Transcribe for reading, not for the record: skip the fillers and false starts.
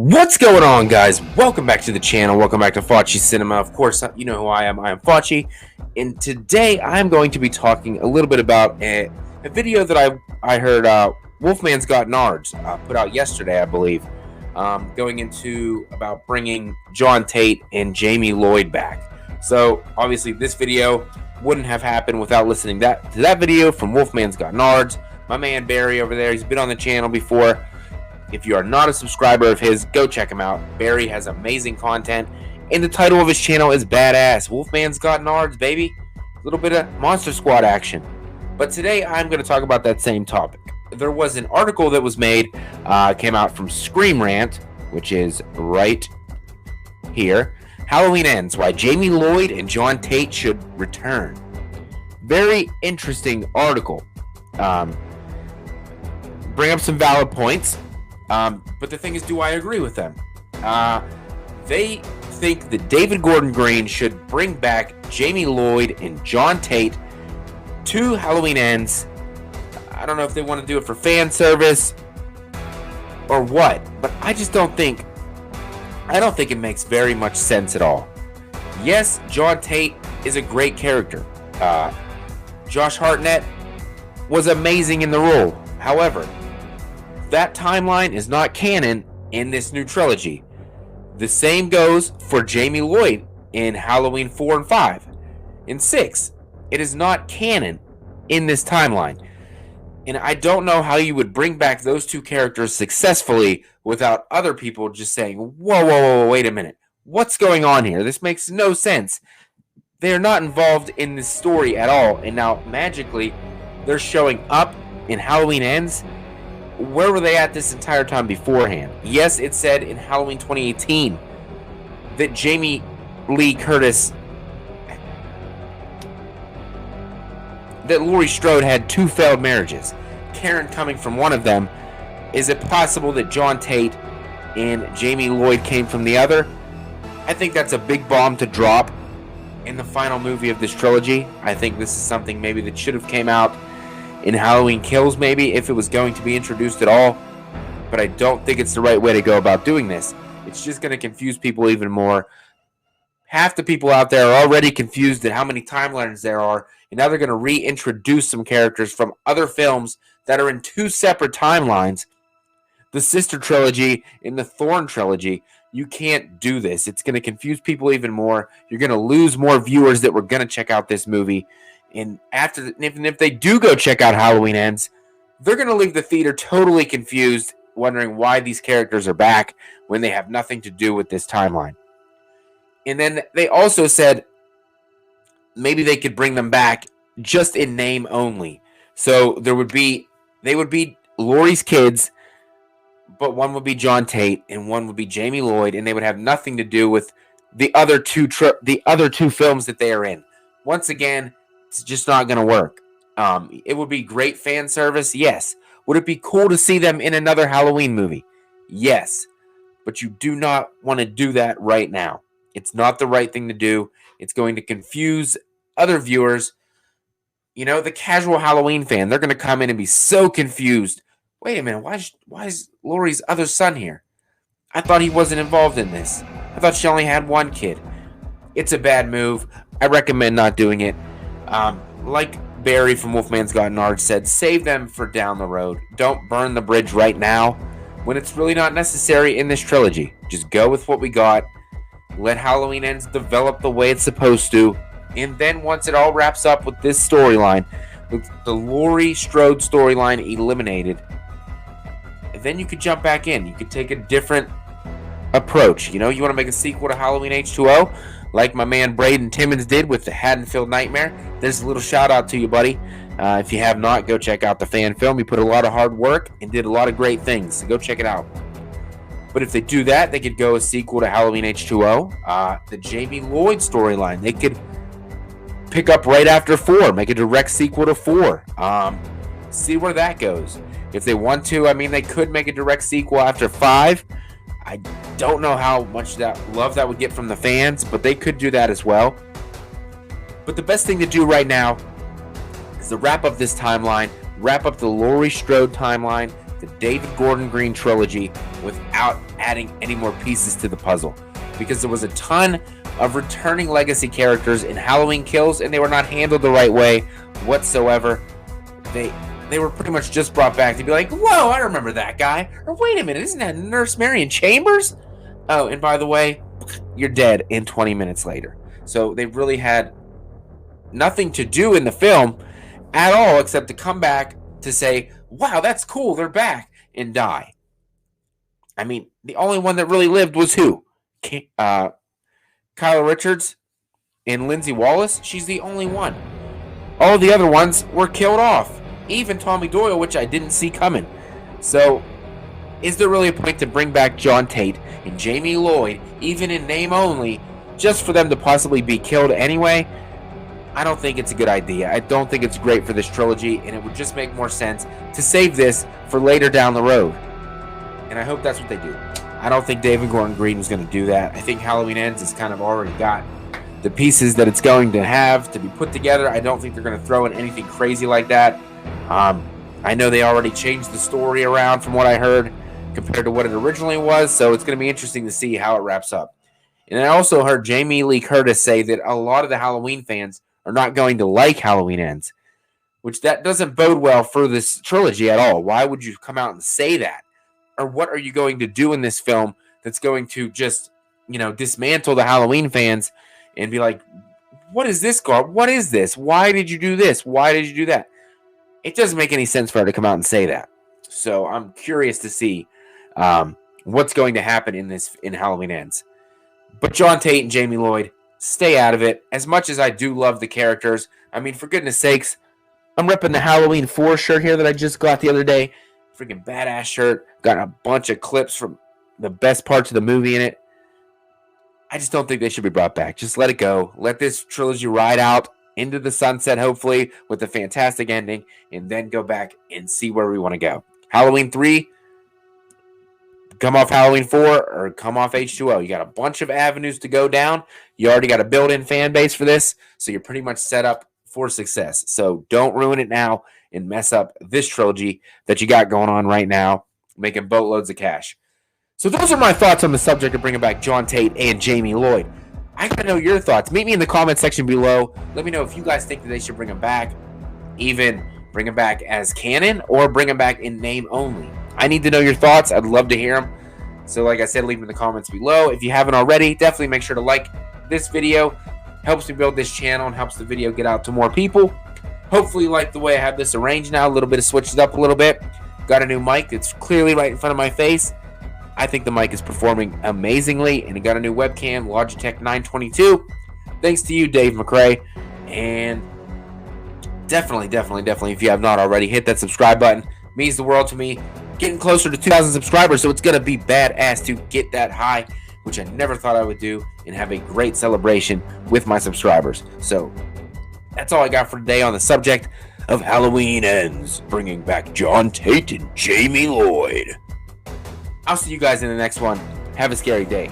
What's going on, guys? Welcome back to the channel. Welcome back to Faccis Cinema. Of course, you know who I am. I am Facci, and today I'm going to be talking a little bit about a video that I heard Wolfman's Got Nards put out yesterday, I believe, going into about bringing John Tate and Jamie Lloyd back. So obviously, this video wouldn't have happened without listening to that video from Wolfman's Got Nards. My man Barry over there, he's been on the channel before. If you are not a subscriber of his, go check him out. Barry has amazing content, and the title of his channel is badass. Wolfman's Got Nards, baby. A little bit of Monster Squad action. But today, I'm going to talk about that same topic. There was an article that was made, came out from Scream Rant, which is right here. Halloween Ends, Why Jamie Lloyd and John Tate Should Return. Very interesting article. Bring up some valid points. But the thing is, do I agree with them? They think that David Gordon Green should bring back Jamie Lloyd and John Tate to Halloween Ends. I don't know if they want to do it for fan service or what, but I don't think it makes very much sense at all. Yes, John Tate is a great character. Josh Hartnett was amazing in the role. However, that timeline is not canon in this new trilogy. The same goes for Jamie Lloyd in Halloween 4 and 5. In 6, it is not canon in this timeline. And I don't know how you would bring back those two characters successfully without other people just saying, whoa, wait a minute. What's going on here? This makes no sense. They're not involved in this story at all. And now, magically, they're showing up in Halloween Ends. Where were they at this entire time beforehand? Yes, it said in Halloween 2018 that Jamie Lee Curtis, that Laurie Strode had 2 failed marriages. Karen coming from one of them. Is it possible that John Tate and Jamie Lloyd came from the other? I think that's a big bomb to drop in the final movie of this trilogy. I think this is something maybe that should have came out in Halloween Kills, maybe, if it was going to be introduced at all. But I don't think it's the right way to go about doing this. It's just going to confuse people even more. Half the people out there are already confused at how many timelines there are, and now they're going to reintroduce some characters from other films that are in 2 separate timelines. The Sister Trilogy and the Thorn Trilogy. You can't do this. It's going to confuse people even more. You're going to lose more viewers that were going to check out this movie. And even if they do go check out Halloween Ends, they're going to leave the theater totally confused, wondering why these characters are back when they have nothing to do with this timeline. And then they also said maybe they could bring them back just in name only. So they would be Laurie's kids, but one would be John Tate and one would be Jamie Lloyd, and they would have nothing to do with the other two films that they are in. Once again, it's just not going to work. It would be great fan service, yes. Would it be cool to see them in another Halloween movie? Yes. But you do not want to do that right now. It's not the right thing to do. It's going to confuse other viewers. You know, the casual Halloween fan, they're going to come in and be so confused. Wait a minute, why is Laurie's other son here? I thought he wasn't involved in this. I thought she only had one kid. It's a bad move. I recommend not doing it. Like Barry from Wolfman's Got Nards said, save them for down the road. Don't burn the bridge right now when it's really not necessary in this trilogy. Just go with what we got. Let Halloween Ends develop the way it's supposed to. And then once it all wraps up with this storyline, with the Laurie Strode storyline eliminated, and then you could jump back in. You could take a different approach. You know, you want to make a sequel to Halloween H2O? Like my man Braden Timmons did with the Haddonfield Nightmare. There's a little shout out to you, buddy. If you have not, go check out the fan film. He put a lot of hard work and did a lot of great things. So go check it out. But if they do that, they could go a sequel to Halloween H2O. The Jamie Lloyd storyline, they could pick up right after 4. Make a direct sequel to 4. See where that goes. If they want to, I mean, they could make a direct sequel after 5. I don't know how much love that would get from the fans, but they could do that as well. But the best thing to do right now is to wrap up this timeline, wrap up the Laurie Strode timeline, the David Gordon Green trilogy, without adding any more pieces to the puzzle, because there was a ton of returning legacy characters in Halloween Kills, and they were not handled the right way whatsoever. They were pretty much just brought back to be like, whoa, I remember that guy. Or wait a minute, isn't that Nurse Marion Chambers? Oh, and by the way, you're dead in 20 minutes later. So they really had nothing to do in the film at all except to come back to say, wow, that's cool, they're back, and die. I mean, the only one that really lived was who? Kyla Richards and Lindsay Wallace. She's the only one. All the other ones were killed off. Even Tommy Doyle, which I didn't see coming. So, is there really a point to bring back John Tate and Jamie Lloyd, even in name only, just for them to possibly be killed anyway? I don't think it's a good idea. I don't think it's great for this trilogy, and it would just make more sense to save this for later down the road. And I hope that's what they do. I don't think David Gordon Green was going to do that. I think Halloween Ends has kind of already got the pieces that it's going to have to be put together. I don't think they're going to throw in anything crazy like that. I know they already changed the story around from what I heard compared to what it originally was, so it's going to be interesting to see how it wraps up. And I also heard Jamie Lee Curtis say that a lot of the Halloween fans are not going to like Halloween Ends, which that doesn't bode well for this trilogy at all. Why would you come out and say that? Or what are you going to do in this film that's going to just, dismantle the Halloween fans and be like, what is this, Gar? What is this? Why did you do this? Why did you do that? It doesn't make any sense for her to come out and say that. So I'm curious to see what's going to happen in Halloween Ends. But John Tate and Jamie Lloyd, stay out of it. As much as I do love the characters, I mean, for goodness sakes, I'm repping the Halloween 4 shirt here that I just got the other day. Freaking badass shirt. Got a bunch of clips from the best parts of the movie in it. I just don't think they should be brought back. Just let it go. Let this trilogy ride out into the sunset, hopefully, with a fantastic ending, and then go back and see where we want to go. Halloween 3, come off Halloween 4, or come off H2O. You got a bunch of avenues to go down. You already got a built-in fan base for this, so you're pretty much set up for success. So don't ruin it now and mess up this trilogy that you got going on right now, making boatloads of cash. So those are my thoughts on the subject of bringing back John Tate and Jamie Lloyd. I gotta know your thoughts. Meet me in the comment section below. Let me know if you guys think that they should bring them back, even bring them back as canon, or bring them back in name only. I need to know your thoughts. I'd love to hear them. So like I said, leave them in the comments below. If you haven't already, definitely make sure to like this video. Helps me build this channel and helps the video get out to more people. Hopefully you like the way I have this arranged now. A little bit of switched up a little bit. Got a new mic that's clearly right in front of my face. I think the mic is performing amazingly, and it got a new webcam, Logitech 922. Thanks to you, Dave McCray. And definitely, if you have not already, hit that subscribe button. It means the world to me. Getting closer to 2,000 subscribers, so it's going to be badass to get that high, which I never thought I would do, and have a great celebration with my subscribers. So that's all I got for today on the subject of Halloween Ends, bringing back John Tate and Jamie Lloyd. I'll see you guys in the next one. Have a scary day.